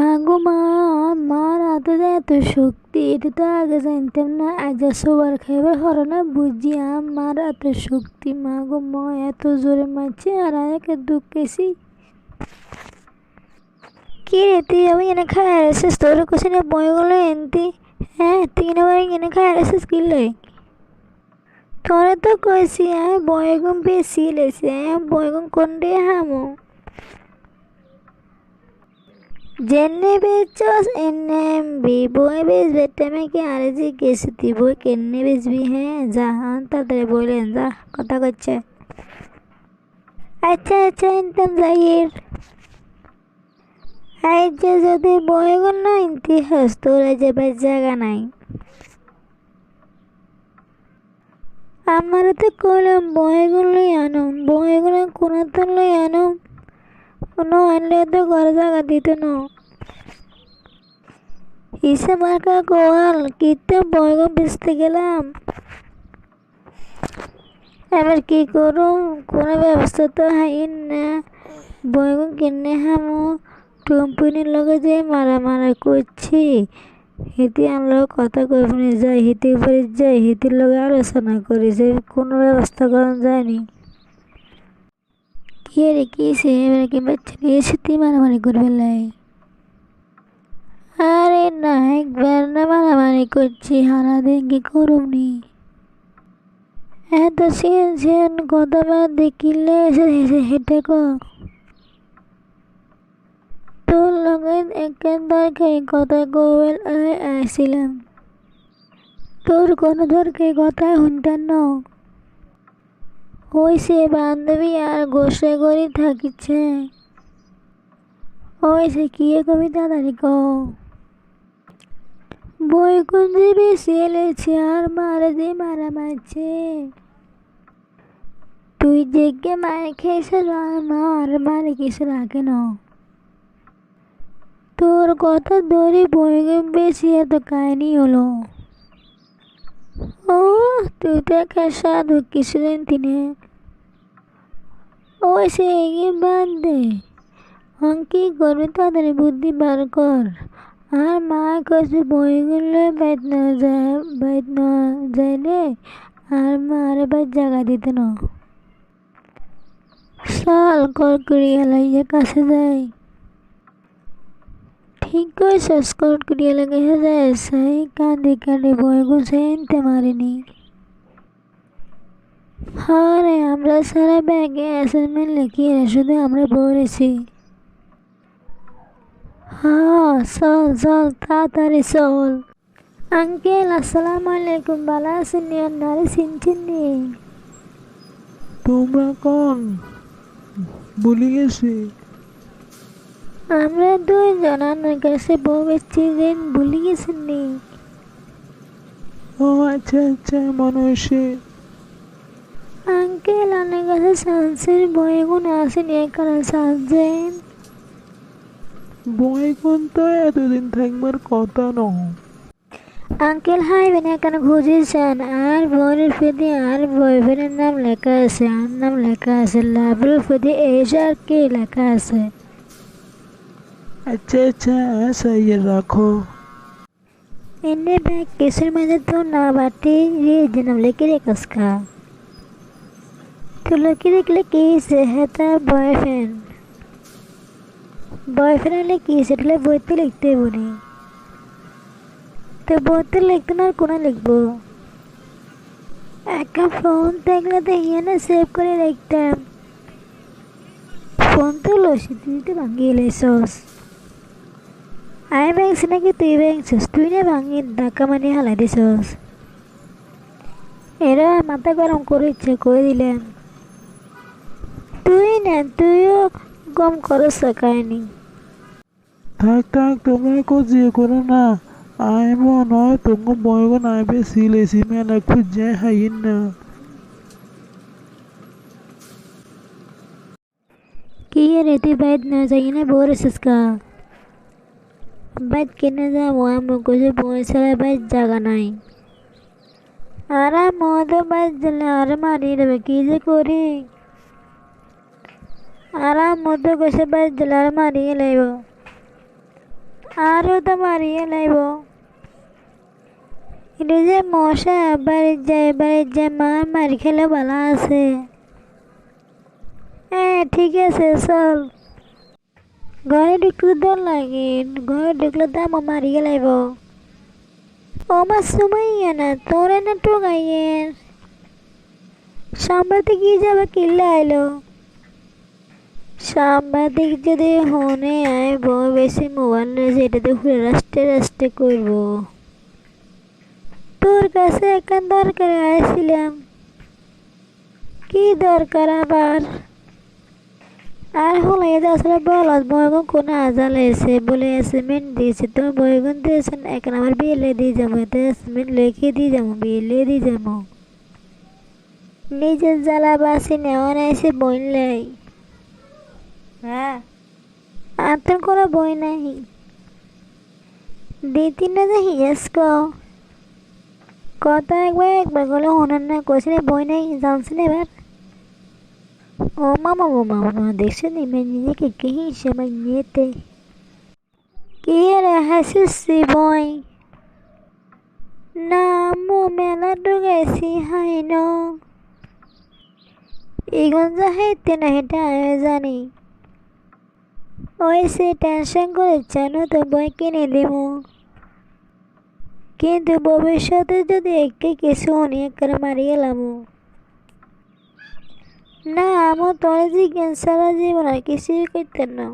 মা গো মা, মার হাতে যে এত শক্তি, এটা তো আগে জানতাম না। আজ সবার খাইবার হলো না বুঝি আমার এত শক্তি। মা গো মা এত জোরে মারছে আর একে দুঃখেছি। কি রে তুই আমি এনে খাই আসিস, তোর কোথায় বই গেলো এনতি? হ্যাঁ তুই এবার এনে খাই আসিস কিনলে? তোরে তো কইছি আমি বয়গম বেশি লেছে, বয়গম কোন রে হামো যেনে বেচছস এনে বই বেচবে টেমে কি আরে জি গেছি তুই বই কেনে বেচবি? হ্যাঁ যা তাড়াতাড়ি বললেন যা, কথা করছে। আচ্ছা আচ্ছা ইনতাম যাইয়ের এই যে যদি বইগুলো না ইতিহাস তোর যে বেশ জায়গা নাই। আমার তো কইলাম বইগুলোই আনো, বইগুলো কোনো তো লই আনো, কোনো আনলে তো ঘরে জায়গা দিত না। হিসে মার্কা গোয়াল কিতে বইগুলো বেচতে গেলাম, এবার কি করুম? কোনো ব্যবস্থা তো হয় না। বইগুলো কিনে হামো কোম্পানির লগে যে মারা করছি, হিতি আমরা কথা কইনি যাই, হিতি উপরে যাই, হিতির লগে আলোচনা করি যে কোনো ব্যবস্থা করা যায়নি। কি রে কি সে এবার কি বাচ্চা নিয়ে এসে মারামারি করবে লাই? আরে না একবার না মারামারি করছি, হারা দিন কি করুমনি? এত সেন সেন কথাবার দেখিলে হেঁটে তোর লগে একের দরকারি কথা কবেল আসছিলাম, তোর কোনো দরকারি কথা শুনতেন না। ওই সে বান্ধবী আর গোসে করি থাকিছে, ওই সে কি কবি তাড়াতাড়ি ক। বই কোন যে বেশি এলেছে আর মারে যে মারা মারছে। তুই দেখে মার খেয়েছে আর মারে কিছু রাখে না। তোর কথা ধরে বই বেশি এত কাহিনি হলো। ও তুই তো একটা সাধু কিছুদিন তিনি, ওই সে এগিয়ে বাদ দে। কি করবি তাদের বুদ্ধি বার কর। আর মা কইছে বইগুলো বাইত না যাইলে আর মারে বাইত জায়গা দিতে না। সাল কর করিয়া লাইয়া কাছে যায়। ঠিক কইছস, কর করিয়া লাগাইয়া যায় সাই কাঁদে কাঁদে বইগু সেনতে মারেনি। হ্যাঁ রে আমরা সারা ব্যাগে অ্যাসাইনমেন্ট লিখিয়ে শুধু আমরা পড়েছি। হ্যাঁ চল চল তাড়াতাড়ি চল। আঙ্কেল আসসালামু আলাইকুম, ভালো আছেন? নারী চিনছেন নি? তোমরা কোন? ভুলে গেছি। আমরা দুইজন আপনার কাছে বউ বেচছিলেন, ভুলে গেছেন নি? ও আচ্ছা আচ্ছা মনে হয়েছে। আঙ্কেল আপনার কাছে সায়েন্সের বই গুণ আসেনি, কারণ সাজেন বই কোন তো এতদিন থাকবার কথা নয়। আঙ্কেল হাইবেন এখানে খুঁজেছেন আর বইয়ের ফেদে আর বয়ফ্রেন্ডের নাম লেখা আছে, আর নাম লেখা আছে, লাভের ফেদে এসে আর কে লেখা আছে। আচ্ছা আচ্ছা সাইয়ে রাখো। এনে ব্যাগ কেসের মাঝে তো না বাটি রে জনম লেকে রে কসকা। তো লোকে দেখলে কি সে হ্যাঁ তার বয়ফ্রেন্ড, বয়ফ্রেন্ড হলে কি সেটা বইতে লিখতে বলি, তো বইতে লিখতে না আর কোনো লিখবো? একটা ফোন থাকলে তো ইয়ে সেভ করে লিখতাম। ফোন তো লসি তুই তো ভাঙিয়ে লেছস। আমি ভাঙছি নাকি তুই ভাঙছিস? তুই না ভাঙি ধাক্কা মানি হালাই দিছস। এরা মাথা গরম করে ইচ্ছে করে দিলেন। তুই না তুইও কম খরচ কাহিনি। থাক থাক তোমরা যে করো না। আমি মনে হয় তোমার বয়গ নাই বেশি লেছি মেলা খুঁজে হাইন না। কি রে তুই বাইত না যাই না বোর এসেসকা? বাইত কেনে যাবো আমি কিছু পয়সা বাইত জায়গা নাই। আর মদ বাইত দিলে আর মারিয়ে দেবে কি যে করি। আর মদ কষে বাইত দিলে আর মারিয়ে লাইব। আরও তো মারিয়ে লাইব। এটা যে মশা বাড়ির যায় মার খেলে ভালো আছে। হ্যাঁ ঠিক আছে চল। ঘরে ঢুকলে ডর লাগে, ঘরে ঢুকলে তো আমার মারিয়ে লাইব। ও আমার সুমাইয়া না তোরে না টোকাইয়ের সাংবাদিক কি যাবে কিল্লা আইলো। সাংবাদিক যদি হনে আইব বেশি মোবাইল রয়েছে এটাতে ঘুরে রাস্তে রাস্তে করব। তোর কাছে এখন দরকারে আইছিলাম। কি দরকার আবার? আর হলো এটা আসলে বলত বয়গুন কোনো আজাল এসে বলে অ্যাসাইনমেন্ট দিয়েছে তোমার বয়গুন দিয়েছেন এখন আমার বিয়ে দিয়ে যাবো এতে অ্যাসাইনমেন্ট লিখে দিয়ে যাবো বিয়ে দিয়ে যাবো। নিজের জ্বালা বাসি নেওয়া এসে বললেই হ্যাঁ আর তোর কোনো বই নাই দিতি না দেখি কথা একবার গেলে হনার না কোথায় বই নাই জানছেন এবার। ও মামা দেখছো নি নিজেকে কে হিসেবে নিয়েতে কি রে হাসিসি বই না মু মেলা ঢুকেছি হাই ন এগুন যা হেঁটে না হেঁটে আমি জানি। ওই সে টেনশন করে জানো তো বই কিনে দেব কিন্তু ভবিষ্যতে যদি একে কিছু অনেক করে মারিয়ে এলাম না আমার তোর জিজ্ঞাসা সারা জীবন আর কিছুই করতেন না।